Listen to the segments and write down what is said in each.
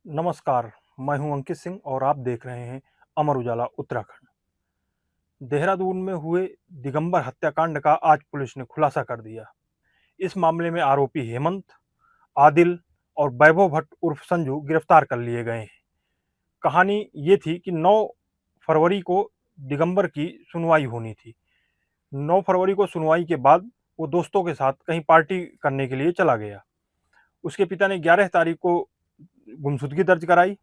नमस्कार, मैं हूं अंकित सिंह और आप देख रहे हैं अमर उजाला उत्तराखंड। देहरादून में हुए दिगंबर हत्याकांड का आज पुलिस ने खुलासा कर दिया। इस मामले में आरोपी हेमंत, आदिल और वैभव भट्ट उर्फ संजू गिरफ्तार कर लिए गए हैं। कहानी ये थी कि 9 फरवरी को दिगंबर की सुनवाई होनी थी। 9 फरवरी को सुनवाई के बाद वो दोस्तों के साथ कहीं पार्टी करने के लिए चला गया। उसके पिता ने 11 तारीख को गुमशुदगी दर्ज कराई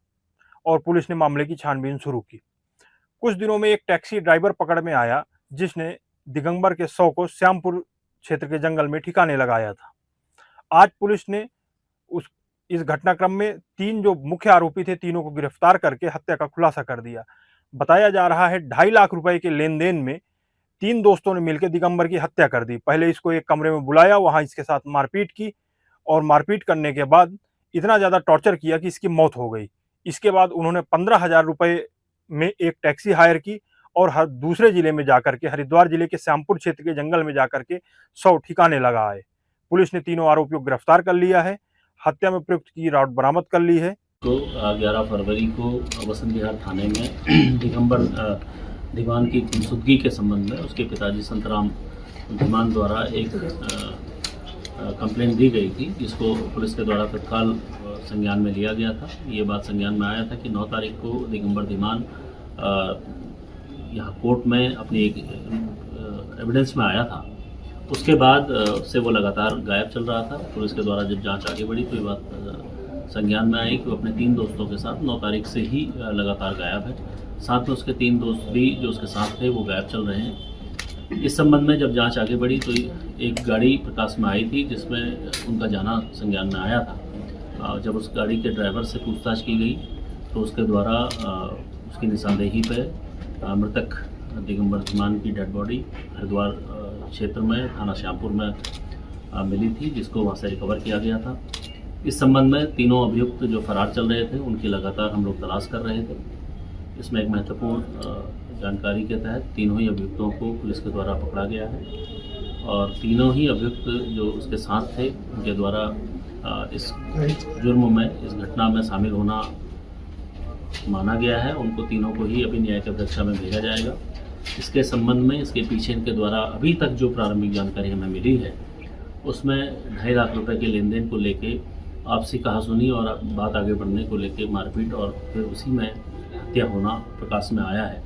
और पुलिस ने मामले की छानबीन शुरू की। कुछ दिनों में एक टैक्सी ड्राइवर पकड़ में आया जिसने दिगंबर के शव को श्यामपुर क्षेत्र के जंगल में ठिकाने लगाया था। आज पुलिस ने उस इस घटनाक्रम में 3 जो मुख्य आरोपी थे, तीनों को गिरफ्तार करके हत्या का खुलासा कर दिया। बताया जा रहा है 2.5 लाख रुपए के लेन-देन में 3 दोस्तों ने मिलकर दिगंबर की हत्या कर दी। पहले इसको एक कमरे में बुलाया, वहां इसके साथ मारपीट की और मारपीट करने के बाद इतना ज़्यादा टॉर्चर किया कि इसकी मौत हो गई। इसके बाद उन्होंने 15,000 रुपए में एक टैक्सी हायर की और हर दूसरे जिले में जाकर के, हरिद्वार जिले के श्यामपुर क्षेत्र के जंगल में जाकर के शव ठिकाने लगाए। पुलिस ने तीनों आरोपियों को गिरफ्तार कर लिया है। हत्या में प्रयुक्त की रॉड बरामद कर ली है। तो 11 फरवरी को वसंत विहार थाने में दिगंबर दीवान की गुमशुदगी के संबंध में उसके पिताजी संतराम धीमान द्वारा एक कंप्लेंट दी गई थी, जिसको पुलिस के द्वारा तत्काल संज्ञान में लिया गया था। ये बात संज्ञान में आया था कि 9 तारीख को दिगंबर धीमान यहाँ कोर्ट में अपनी एक एविडेंस में आया था। उसके बाद से वो लगातार गायब चल रहा था। पुलिस के द्वारा जब जांच आगे बढ़ी तो ये बात संज्ञान में आई कि वो अपने 3 दोस्तों के साथ 9 तारीख से ही लगातार गायब है। साथ में उसके 3 दोस्त भी जो उसके साथ थे वो गायब चल रहे हैं। इस संबंध में जब जांच आगे बढ़ी तो एक गाड़ी प्रकाश में आई थी जिसमें उनका जाना संज्ञान में आया था। जब उस गाड़ी के ड्राइवर से पूछताछ की गई तो उसके द्वारा उसकी निशानदेही पर मृतक दिगंबर धीमान की डेड बॉडी हरिद्वार क्षेत्र में थाना श्यामपुर में मिली थी, जिसको वहाँ से रिकवर किया गया था। इस संबंध में तीनों अभियुक्त जो फरार चल रहे थे उनकी लगातार हम लोग तलाश कर रहे थे। इसमें एक महत्वपूर्ण जानकारी के तहत तीनों ही अभियुक्तों को पुलिस के द्वारा पकड़ा गया है और तीनों ही अभियुक्त जो उसके साथ थे उनके द्वारा इस जुर्म में, इस घटना में शामिल होना माना गया है। उनको तीनों को ही अभी न्यायिक अभिरक्षा में भेजा जाएगा। इसके संबंध में, इसके पीछे इनके द्वारा अभी तक जो प्रारंभिक जानकारी हमें मिली है उसमें 2.5 लाख रुपए के लेन देन को लेके आपसी कहासुनी और बात आगे बढ़ने को लेके मारपीट और फिर उसी में हत्या होना प्रकाश में आया है।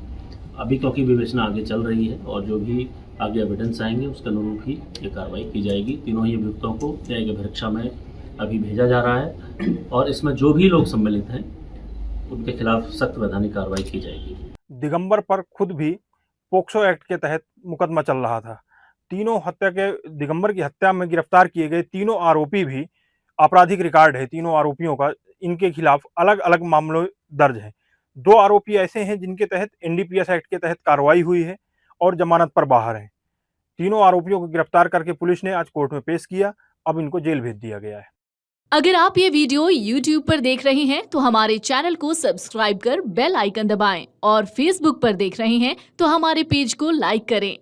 अभी क्योंकि विवेचना आगे चल रही है और जो भी आगे एविडेंस आएंगे उसके अनुरूप ही ये कार्रवाई की जाएगी। तीनों ही अभियुक्तों को न्यायिक अभिरक्षा में अभी भेजा जा रहा है और इसमें जो भी लोग सम्मिलित हैं उनके खिलाफ सख्त वैधानिक कार्रवाई की जाएगी। दिगंबर पर खुद भी पोक्सो एक्ट के तहत मुकदमा चल रहा था। दिगंबर की हत्या में गिरफ्तार किए गए तीनों आरोपी भी आपराधिक रिकॉर्ड है। तीनों आरोपियों का इनके खिलाफ अलग अलग मामलों दर्ज है। 2 आरोपी ऐसे हैं जिनके तहत एनडीपीएस एक्ट के तहत कार्रवाई हुई है और जमानत पर बाहर हैं। तीनों आरोपियों को गिरफ्तार करके पुलिस ने आज कोर्ट में पेश किया। अब इनको जेल भेज दिया गया है। अगर आप ये वीडियो YouTube पर देख रहे हैं तो हमारे चैनल को सब्सक्राइब कर बेल आइकन दबाएं और Facebook पर देख रहे हैं तो हमारे पेज को लाइक करें।